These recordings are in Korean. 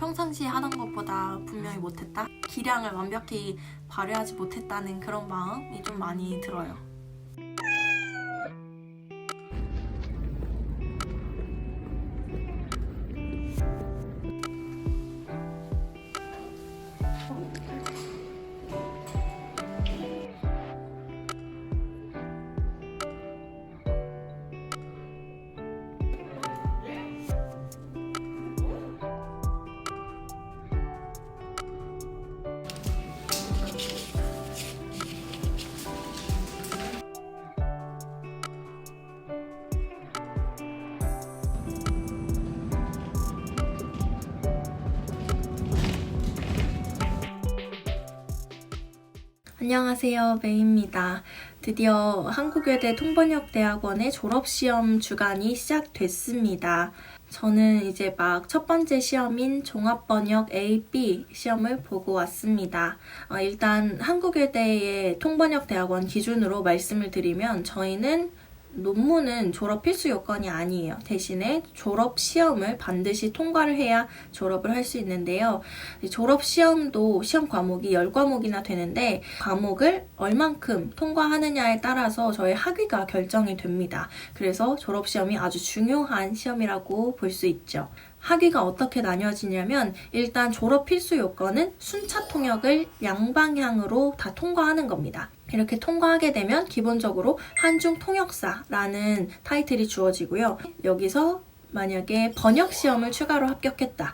평상시에 하던 것보다 분명히 못했다? 기량을 완벽히 발휘하지 못했다는 그런 마음이 좀 많이 들어요. 안녕하세요, 메이입니다. 드디어 한국외대 통번역대학원의 졸업시험 주간이 시작됐습니다. 저는 이제 막 첫 번째 시험인 종합번역 A, B 시험을 보고 왔습니다. 일단 한국외대의 통번역대학원 기준으로 말씀을 드리면 저희는 논문은 졸업 필수 요건이 아니에요. 대신에 졸업 시험을 반드시 통과를 해야 졸업을 할 수 있는데요. 졸업 시험도 시험 과목이 10과목이나 되는데 과목을 얼만큼 통과하느냐에 따라서 저의 학위가 결정이 됩니다. 그래서 졸업 시험이 아주 중요한 시험이라고 볼 수 있죠. 학위가 어떻게 나뉘어지냐면 일단 졸업 필수 요건은 순차 통역을 양방향으로 다 통과하는 겁니다. 이렇게 통과하게 되면 기본적으로 한중 통역사라는 타이틀이 주어지고요. 여기서 만약에 번역 시험을 추가로 합격했다.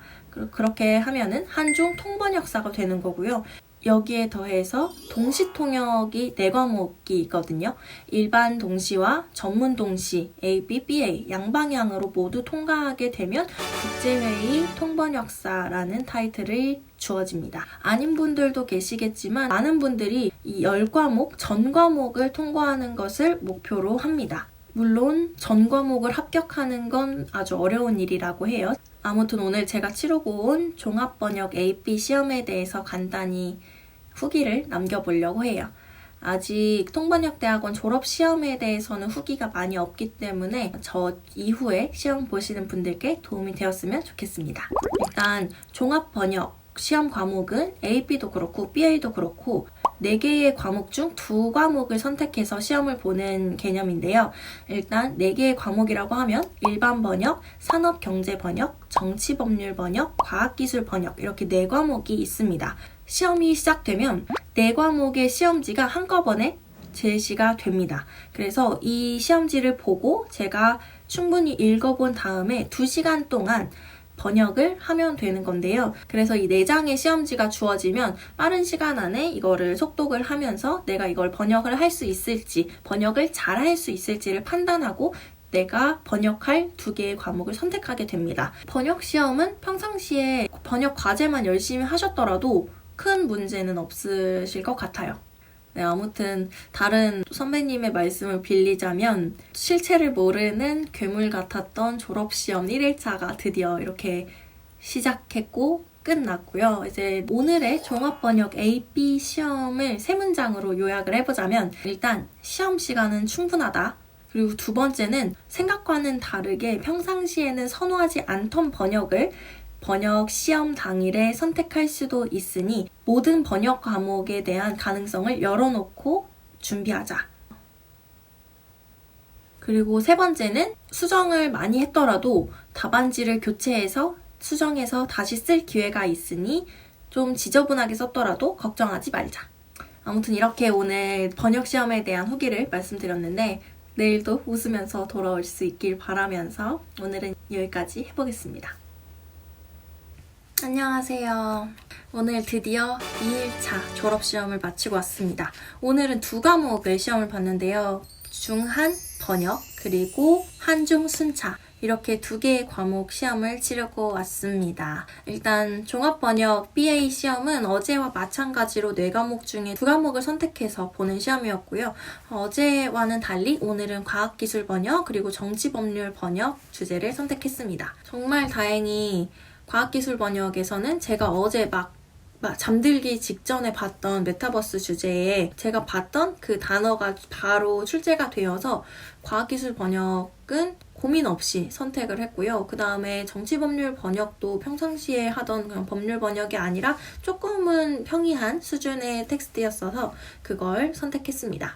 그렇게 하면은 한중 통번역사가 되는 거고요. 여기에 더해서 동시 통역이 4과목이 있거든요. 일반 동시와 전문 동시, A, B, BA 양방향으로 모두 통과하게 되면 국제회의 통번역사라는 타이틀을 주어집니다. 아닌 분들도 계시겠지만 많은 분들이 이 10과목, 전 과목을 통과하는 것을 목표로 합니다. 물론 전 과목을 합격하는 건 아주 어려운 일이라고 해요. 아무튼 오늘 제가 치르고 온 종합번역 AP 시험에 대해서 간단히 후기를 남겨보려고 해요. 아직 통번역대학원 졸업시험에 대해서는 후기가 많이 없기 때문에 저 이후에 시험 보시는 분들께 도움이 되었으면 좋겠습니다. 일단 종합번역 시험 과목은 AP도 그렇고 BA도 그렇고 4개의 과목 중 2과목을 선택해서 시험을 보는 개념인데요. 일단 4개의 과목이라고 하면 일반 번역, 산업경제 번역, 정치법률 번역, 과학기술 번역 이렇게 4과목이 있습니다. 시험이 시작되면 4과목의 시험지가 한꺼번에 제시가 됩니다. 그래서 이 시험지를 보고 제가 충분히 읽어본 다음에 2시간 동안 번역을 하면 되는 건데요. 그래서 이 4장의 시험지가 주어지면 빠른 시간 안에 이거를 속독을 하면서 내가 이걸 번역을 할 수 있을지, 번역을 잘 할 수 있을지를 판단하고 내가 번역할 2개의 과목을 선택하게 됩니다. 번역 시험은 평상시에 번역 과제만 열심히 하셨더라도 큰 문제는 없으실 것 같아요. 네, 아무튼 다른 선배님의 말씀을 빌리자면 실체를 모르는 괴물 같았던 졸업시험 1일차가 드디어 이렇게 시작했고 끝났고요. 이제 오늘의 종합번역 AP 시험을 3문장으로 요약을 해보자면 일단 시험 시간은 충분하다. 그리고 2번째는 생각과는 다르게 평상시에는 선호하지 않던 번역을 번역 시험 당일에 선택할 수도 있으니 모든 번역 과목에 대한 가능성을 열어놓고 준비하자. 그리고 3번째는 수정을 많이 했더라도 답안지를 교체해서 수정해서 다시 쓸 기회가 있으니 좀 지저분하게 썼더라도 걱정하지 말자. 아무튼 이렇게 오늘 번역 시험에 대한 후기를 말씀드렸는데 내일도 웃으면서 돌아올 수 있길 바라면서 오늘은 여기까지 해보겠습니다. 안녕하세요. 오늘 드디어 2일차 졸업시험을 마치고 왔습니다. 오늘은 2과목을 시험을 봤는데요. 중한 번역 그리고 한중 순차 이렇게 2개의 과목 시험을 치르고 왔습니다. 일단 종합번역 BA 시험은 어제와 마찬가지로 4과목 중에 2과목을 선택해서 보는 시험이었고요. 어제와는 달리 오늘은 과학기술 번역 그리고 정치법률 번역 주제를 선택했습니다. 정말 다행히 과학기술 번역에서는 제가 어제 막 잠들기 직전에 봤던 메타버스 주제에 제가 봤던 그 단어가 바로 출제가 되어서 과학기술 번역 번역은 고민 없이 선택을 했고요. 그 다음에 정치법률 번역도 평상시에 하던 그냥 법률 번역이 아니라 조금은 평이한 수준의 텍스트였어서 그걸 선택했습니다.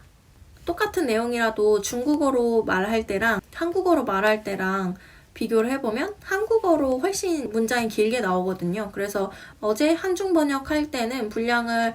똑같은 내용이라도 중국어로 말할 때랑 한국어로 말할 때랑 비교를 해보면 한국어로 훨씬 문장이 길게 나오거든요. 그래서 어제 한중 번역할 때는 분량을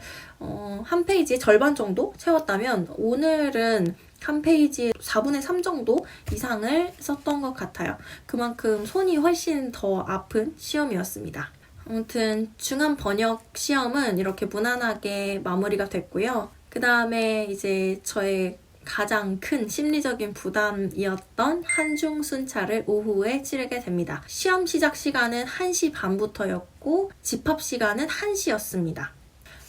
한 페이지 절반 정도 채웠다면 오늘은 한 페이지 4분의 3 정도 이상을 썼던 것 같아요. 그만큼 손이 훨씬 더 아픈 시험이었습니다. 아무튼 중한 번역 시험은 이렇게 무난하게 마무리가 됐고요. 그 다음에 이제 저의 가장 큰 심리적인 부담이었던 한중 순차를 오후에 치르게 됩니다. 시험 시작 시간은 1시 반부터였고 집합 시간은 1시였습니다.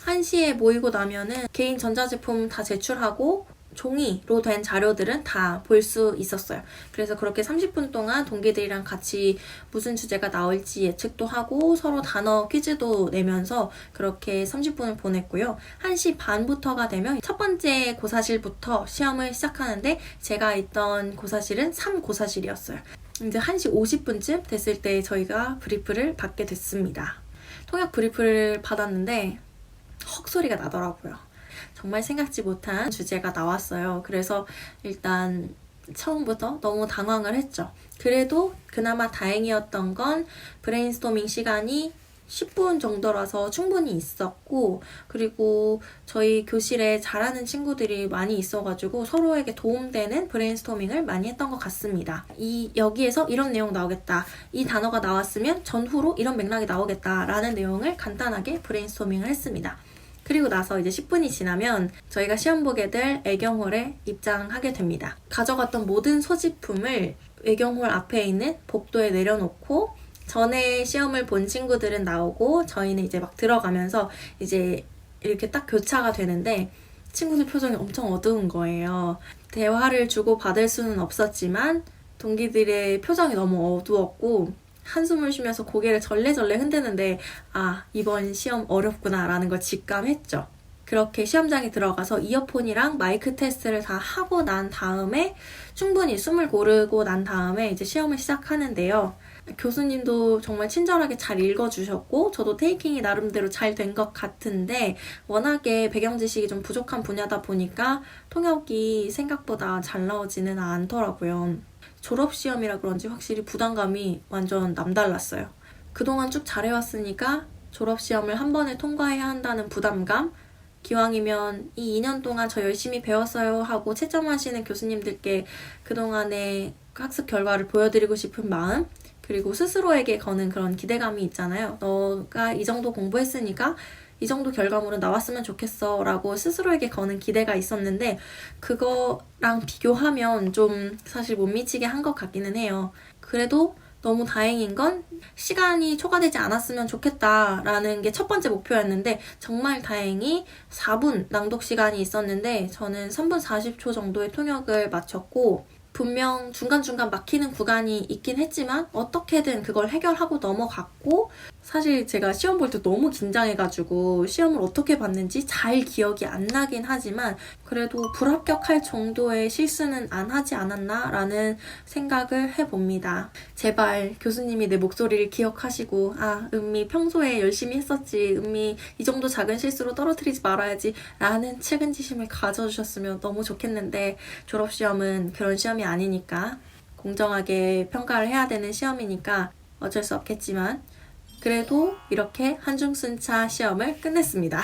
1시에 모이고 나면은 개인 전자제품 다 제출하고 종이로 된 자료들은 다 볼 수 있었어요. 그래서 그렇게 30분 동안 동기들이랑 같이 무슨 주제가 나올지 예측도 하고 서로 단어 퀴즈도 내면서 그렇게 30분을 보냈고요. 1시 반부터가 되면 첫 번째 고사실부터 시험을 시작하는데 제가 있던 고사실은 3고사실이었어요. 이제 1시 50분쯤 됐을 때 저희가 브리프를 받게 됐습니다. 통역 브리프를 받았는데 헉소리가 나더라고요. 정말 생각지 못한 주제가 나왔어요. 그래서 일단 처음부터 너무 당황을 했죠. 그래도 그나마 다행이었던 건 브레인스토밍 시간이 10분 정도라서 충분히 있었고, 그리고 저희 교실에 잘하는 친구들이 많이 있어가지고 서로에게 도움되는 브레인스토밍을 많이 했던 것 같습니다. 여기에서 이런 내용 나오겠다, 이 단어가 나왔으면 전후로 이런 맥락이 나오겠다 라는 내용을 간단하게 브레인스토밍을 했습니다. 그리고 나서 이제 10분이 지나면 저희가 시험 보게 될 애경홀에 입장하게 됩니다. 가져갔던 모든 소지품을 애경홀 앞에 있는 복도에 내려놓고 전에 시험을 본 친구들은 나오고 저희는 이제 막 들어가면서 이제 이렇게 딱 교차가 되는데 친구들 표정이 엄청 어두운 거예요. 대화를 주고받을 수는 없었지만 동기들의 표정이 너무 어두웠고 한숨을 쉬면서 고개를 절레절레 흔드는데 이번 시험 어렵구나 라는 걸 직감했죠. 그렇게 시험장에 들어가서 이어폰이랑 마이크 테스트를 다 하고 난 다음에 충분히 숨을 고르고 난 다음에 이제 시험을 시작하는데요. 교수님도 정말 친절하게 잘 읽어주셨고 저도 테이킹이 나름대로 잘 된 것 같은데 워낙에 배경 지식이 좀 부족한 분야다 보니까 통역이 생각보다 잘 나오지는 않더라고요. 졸업시험이라 그런지 확실히 부담감이 완전 남달랐어요. 그동안 쭉 잘해왔으니까 졸업시험을 한 번에 통과해야 한다는 부담감, 기왕이면 이 2년 동안 저 열심히 배웠어요 하고 채점하시는 교수님들께 그동안의 학습 결과를 보여드리고 싶은 마음, 그리고 스스로에게 거는 그런 기대감이 있잖아요. 너가 이 정도 공부했으니까 이 정도 결과물은 나왔으면 좋겠어 라고 스스로에게 거는 기대가 있었는데 그거랑 비교하면 좀 사실 못 미치게 한 것 같기는 해요. 그래도 너무 다행인 건 시간이 초과되지 않았으면 좋겠다라는 게 첫 번째 목표였는데 정말 다행히 4분 낭독 시간이 있었는데 저는 3분 40초 정도의 통역을 마쳤고 분명 중간중간 막히는 구간이 있긴 했지만 어떻게든 그걸 해결하고 넘어갔고 사실 제가 시험 볼 때 너무 긴장해가지고 시험을 어떻게 봤는지 잘 기억이 안 나긴 하지만 그래도 불합격할 정도의 실수는 안 하지 않았나 라는 생각을 해봅니다. 제발 교수님이 내 목소리를 기억하시고 은미 평소에 열심히 했었지, 은미 이 정도 작은 실수로 떨어뜨리지 말아야지 라는 책임지심을 가져주셨으면 너무 좋겠는데 졸업시험은 그런 시험이 아니니까 공정하게 평가를 해야 되는 시험이니까 어쩔 수 없겠지만 그래도 이렇게 한중순차 시험을 끝냈습니다.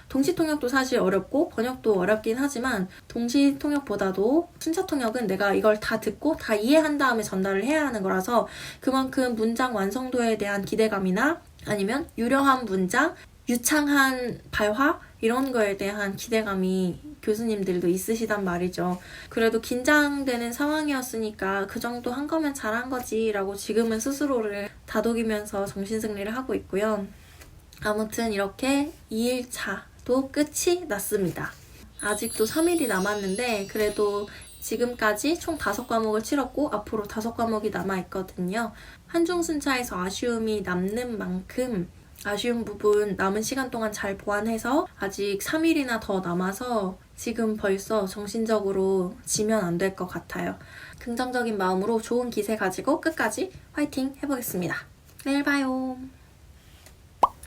동시통역도 사실 어렵고 번역도 어렵긴 하지만 동시통역보다도 순차통역은 내가 이걸 다 듣고 다 이해한 다음에 전달을 해야 하는 거라서 그만큼 문장 완성도에 대한 기대감이나 아니면 유려한 문장, 유창한 발화 이런 거에 대한 기대감이 교수님들도 있으시단 말이죠. 그래도 긴장되는 상황이었으니까 그 정도 한 거면 잘한 거지 라고 지금은 스스로를 다독이면서 정신승리를 하고 있고요. 아무튼 이렇게 2일차도 끝이 났습니다. 아직도 3일이 남았는데 그래도 지금까지 총 5과목을 치렀고 앞으로 5과목이 남아있거든요. 한중순차에서 아쉬움이 남는 만큼 아쉬운 부분 남은 시간 동안 잘 보완해서 아직 3일이나 더 남아서 지금 벌써 정신적으로 지면 안 될 것 같아요. 긍정적인 마음으로 좋은 기세 가지고 끝까지 화이팅 해보겠습니다. 내일 봐요.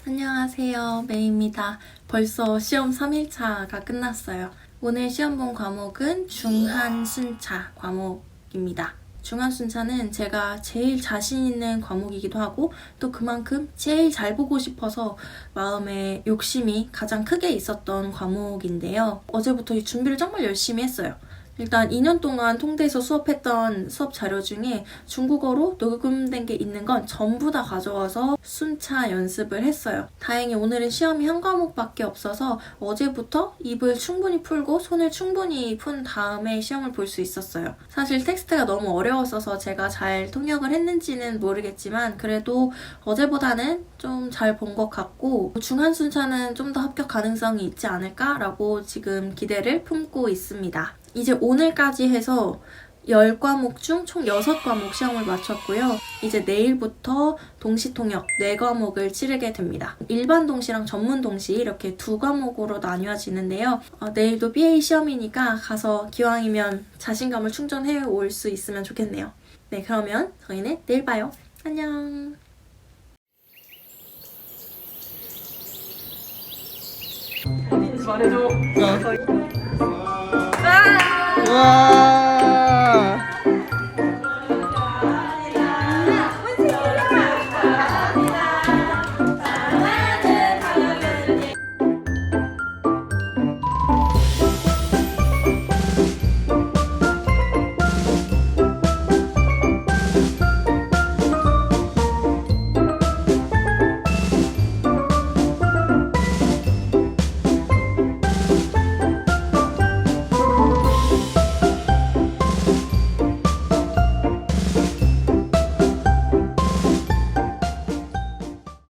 안녕하세요. 메이입니다. 벌써 시험 3일차가 끝났어요. 오늘 시험 본 과목은 중한순차 과목입니다. 중한순차는 제가 제일 자신 있는 과목이기도 하고 또 그만큼 제일 잘 보고 싶어서 마음에 욕심이 가장 크게 있었던 과목인데요. 어제부터 이 준비를 정말 열심히 했어요. 일단 2년 동안 통대에서 수업했던 수업 자료 중에 중국어로 녹음된 게 있는 건 전부 다 가져와서 순차 연습을 했어요. 다행히 오늘은 시험이 한 과목밖에 없어서 어제부터 입을 충분히 풀고 손을 충분히 푼 다음에 시험을 볼 수 있었어요. 사실 텍스트가 너무 어려웠어서 제가 잘 통역을 했는지는 모르겠지만 그래도 어제보다는 좀 잘 본 것 같고 중한 순차는 좀 더 합격 가능성이 있지 않을까라고 지금 기대를 품고 있습니다. 이제 오늘까지 해서 10과목 중 총 6과목 시험을 마쳤고요. 이제 내일부터 동시통역 4과목을 치르게 됩니다. 일반 동시랑 전문 동시 이렇게 2과목으로 나뉘어지는데요. 내일도 BA 시험이니까 가서 기왕이면 자신감을 충전해 올 수 있으면 좋겠네요. 네, 그러면 저희는 내일 봐요. 안녕. 어딘지 말해줘. 와.